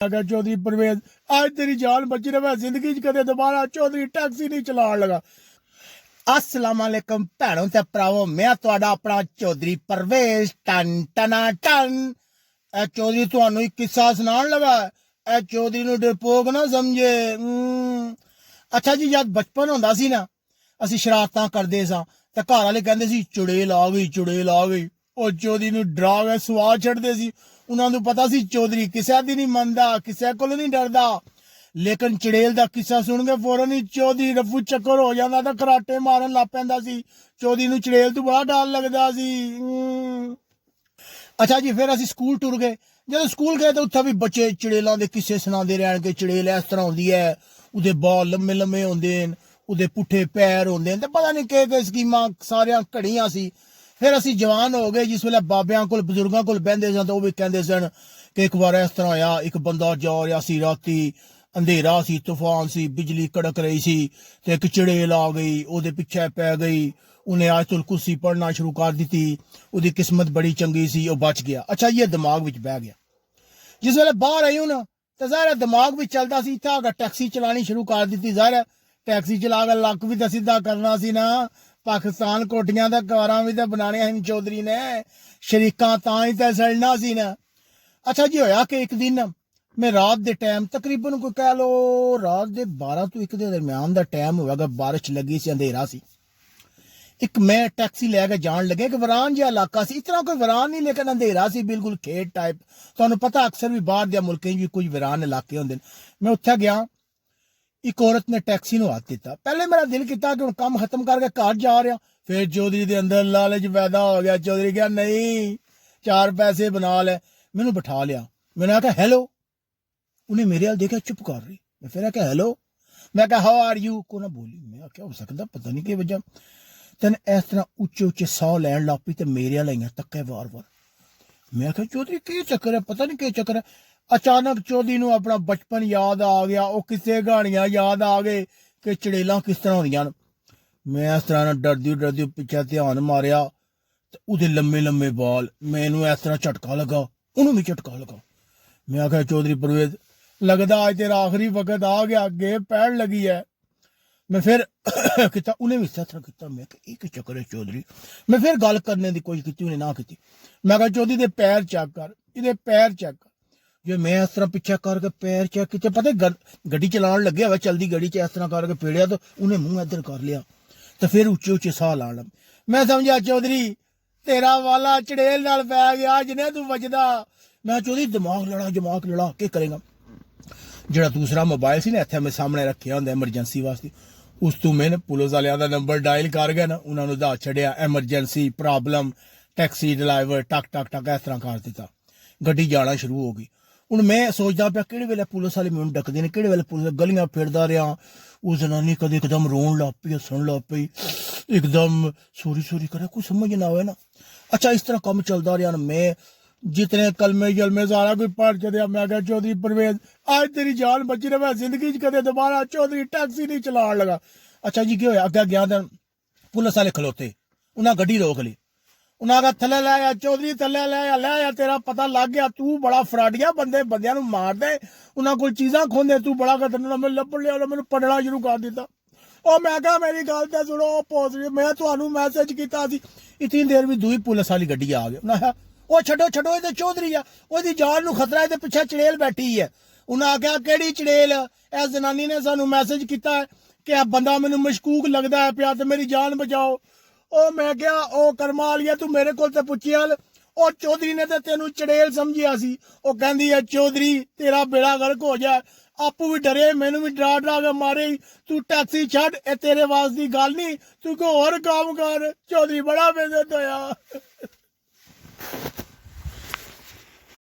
अगर चौधरी परवेज आज तेरी जान बची रहे जिंदगी च कदे दोबारा चौधरी टैक्सी नहीं चलान लगा। अस्सलाम वालेकुम भैनों ते भरावो, मैं तुहाडा अपना चौधरी परवेज टन टना टन। ए चौधरी तुहानू एक किस्सा सुनान लगा। ए चौधरी नू डरपोक ना समझे। अच्छा जी, जद बचपन हुंदा सी ना, असीं शरारतां करदे सां ते घर वाले कहंदे सी चुड़ेल आ गई, चुड़ेल आ गई। ਉਹ ਚੌਧਰੀ ਨੂੰ ਡਰਾ ਕੇ ਸਵਾਲ ਛੱਡਦੇ ਸੀ। ਉਹਨਾਂ ਨੂੰ ਪਤਾ ਸੀ ਚੌਧਰੀ ਕਿਸੇ ਦੀ ਨਹੀਂ ਮੰਨਦਾ, ਕਿਸੇ ਕੋਲ ਨਹੀਂ ਡਰਦਾ। ਲੇਕਿਨ ਚੜੇਲ ਦਾ ਕਿੱਸਾ ਸੁਣ ਕੇ ਫੌਰਨ ਹੀ ਚੌਧਰੀ ਰਫੂ ਚੱਕਰ ਹੋ ਜਾਂਦਾ ਤਾਂ ਕਰਾਟੇ ਮਾਰਨ ਲੱਗ ਪੈਂਦਾ ਸੀ। ਚੌਧਰੀ ਨੂੰ ਚੜੇਲ ਤੋਂ ਬੜਾ ਡਰ ਲੱਗਦਾ ਸੀ। ਅੱਛਾ ਜੀ, ਫਿਰ ਅਸੀਂ ਸਕੂਲ ਟੁਰ ਗਏ। ਜਦੋਂ ਸਕੂਲ ਗਏ ਤਾਂ ਉੱਥੇ ਵੀ ਬੱਚੇ ਚੜੇਲਾਂ ਦੇ ਕਿੱਸੇ ਸੁਣਾਉਂਦੇ ਰਹਿਣ ਕਿ ਚੜੇਲ ਇਸ ਤਰ੍ਹਾਂ ਹੁੰਦੀ ਹੈ, ਉਹਦੇ ਬਾਲ ਲੰਮੇ ਲੰਮੇ ਹੁੰਦੇ ਨੇ, ਉਹਦੇ ਪੁੱਠੇ ਪੈਰ ਹੁੰਦੇ ਨੇ, ਤੇ ਪਤਾ ਨਹੀਂ ਕਿ ਸਕੀਮਾਂ ਸਾਰੀਆਂ ਘੜੀਆਂ ਸੀ। फिर असी जवान हो गए, जिस वेले बाबियां कोल बजुर्गां कोल बहंदे सन तो वो भी कहंदे सन कि एक बार इस तरह होया, एक बंदा जा रहा सी, राती अंधेरा सी, तूफान सी, बिजली कड़क रही सी ते एक चड़ेल आ गई, ओदे पिछे पै गई। उन्हें आयतुल कुर्सी पढ़ना शुरू कर दी। ओदी किस्मत बड़ी चंगी सी, वो बच गया। अच्छा, ये दिमाग विच बह गया। जिस वेले बाहर आई हूं ना तो ज़ाहिर दिमाग भी चलता सी। इत्थे अगर टैक्सी चलानी शुरू कर दी, ज़ाहिर टैक्सी चला के लक भी तो सीधा करना सी ना। पाकिस्तान कोटियां दा कारां भी तो बनाने हैं चौधरी ने, शरीकां तां ही तो सड़ना सी ना। अच्छा जी, होया कि एक दिन मैं रात दे टाइम तकरीबन कोई कह लो रात दे 12 तो 1 दे दरम्यान दा टाइम होगा, बारिश लगी सी, अंधेरा सी। एक मैं टैक्सी लैके जान लगे, एक वरान जिहा इलाका सी, इतना कोई वरान नहीं लेकिन अंधेरा सी, बिल्कुल खेत टाइप। तुहानू पता अक्सर भी बाहर दे मुल्कें भी कुछ वरान इलाके होंदे। मैं उत्थे गया, एक औरत ने टैक्सी नू हाथ दिता। पहले मेरा दिल किया कि हुण काम खत्म करके घर जा रहा, फिर चौधरी दे अंदर लालच पैदा हो गया। चौधरी कहा नहीं, 4 पैसे बना ले। मैनू बिठा लिया। मैंने आख्या हेलो, उन्हें मेरे हाल देखा, चुप कर रही। मैं फिर आख्या हेलो, मैं कहा हाउ आर यू, को ना बोली। मैं आख्या हो सकता पता नहीं कि वजह तेन इस तरह उच्चे उच्चे सौ लैन लग पई ते मेरे हाल आईयां तक्के वार वार। मैं आख्या चौधरी की चक्कर है, पता नहीं कि चक्कर है। अचानक चौधरी नू अपना बचपन याद आ गया, वो किस्से कहानियां याद आ गए कि चड़ेलां किस तरह होंदियां न। मैं इस तरह डरदी पिछे ध्यान मारिया ते उहदे लम्मे लम्मे बाल। मैनू इस तरह झटका लगा, उन्होंने भी झटका लगा। मैं आख्या चौधरी परवेज, लगदा अज तेरा आखिरी वक्त आ गया, अगे पैण लगी है। मैं फिर किता, उन्हें भी इस तरह किया। मैं एक चक्कर है चौधरी। मैं फिर गल करने की कोशिश की, उन्हें ना की। मैं कहा चौधरी दे पैर चेक कर, इहदे पैर चेक कर। जो मैं इस तरह पिछा करके पैर चेक किए, पता गड्डी चलान लगे हुआ, चलती गड्डी च इस तरह करके पेड़िया तो उन्हें मुंह इधर कर लिया तो फिर उच्चे उच्चे साह ला लग। मैं समझा चौधरी तेरा वाला चड़ेल नाल पै गया, जिन्हें तू बचदा। मैं चौधरी दिमाग लड़ा के करेगा। ਜਿਹੜਾ दूसरा मोबाइल सी ना इत्थे मैं सामने रखिया हुंदा एमरजेंसी वास्ते, उस तू मैंने पुलिस वालियां दा नंबर डायल कर गया ना, उन्होंने दस छड़िया एमरजेंसी प्रॉब्लम टैक्सी ड्राइवर टक टक टक इस तरह कर दिता। गड्डी जाना शुरू हो गई। हुण मैं सोचदा पिया किहड़े वेले पुलिस वाले मैनूं डकदे ने, किहड़े वेले पुलिस गलियां फिरदा रहा। उस जनानी कदे एकदम रोन लग पई, हसन लग पई, एकदम सोरी करे, कुछ समझ ना आवे ना। अच्छा, इस तरह कम चलदा रहा। मैं जितने कलमे जलमे सारा कोई पढ़ चलिया। मैं क्या चौधरी परवेज आज तेरी जान बची रहे जिंदगी च कदे दोबारा चौधरी टैक्सी नहीं चलान लगा। अच्छा जी, क्या होया, अगे गया तो पुलिस वाले खलोते, उन्हें गड्डी रोक ली। उन्हें आखा थले लै आ चौधरी, थले लै आ, तेरा पता लग गया, तू बड़ा फराडिया, बंदियां नूं मार दे, उन्हां कोल चीज़ां खोंदे, तू बड़ा खतरनाक। मैं लभण लिया, मैनूं पढ़ना शुरू कर दिता। और मैं कहा मेरी गल ते सुनो पौधरी, मैं तुहानूं मैसेज कीता सी। इतनी देर भी दूई पुलिस वाली गड्डी आ गई। उन्हें ਉਹ ਛੱਡੋ ਇਹਦੇ ਚੌਧਰੀ ਆ, ਉਹਦੀ ਜਾਨ ਨੂੰ ਖਤਰਾ, ਇਹਦੇ ਪਿੱਛੇ ਚੜੇਲ ਬੈਠੀ ਹੈ। ਉਹਨਾਂ ਆਖਿਆ ਕਿਹੜੀ ਚੜੇਲ? ਇਸ ਜਨਾਨੀ ਨੇ ਸਾਨੂੰ ਮੈਸੇਜ ਕੀਤਾ ਹੈ ਕਿ ਇਹ ਬੰਦਾ ਮੈਨੂੰ ਮਸ਼ਕੂਕ ਲੱਗਦਾ ਹੈ ਪਿਆ ਤੇ ਮੇਰੀ ਜਾਨ ਬਚਾਓ। ਉਹ ਮੈਂ ਕਿਹਾ ਉਹ ਕਰਮਾ ਵਾਲੀਆ, ਤੂੰ ਮੇਰੇ ਕੋਲ ਤੇ ਪੁੱਛਿਆ, ਉਹ ਚੌਧਰੀ ਨੇ ਤੇ ਤੈਨੂੰ ਚੜੇਲ ਸਮਝਿਆ ਸੀ। ਉਹ ਕਹਿੰਦੀ ਹੈ ਚੌਧਰੀ ਤੇਰਾ ਬੇੜਾ ਗਰਕ ਹੋ ਜਾ। ਆਪੂ ਵੀ ਡਰੇ, ਮੈਨੂੰ ਵੀ ਡਰਾ ਕੇ ਮਾਰੇ। ਤੂੰ ਟੈਕਸੀ ਛੱਡ, ਇਹ ਤੇਰੇ ਵਾਸ ਦੀ ਗੱਲ ਨਹੀਂ, ਤੂੰ ਕੋਈ ਹੋਰ ਕੰਮ ਕਰ। ਚੌਧਰੀ ਬੜਾ ਬੇਇੱਜ਼ਤ ਹੋਇਆ।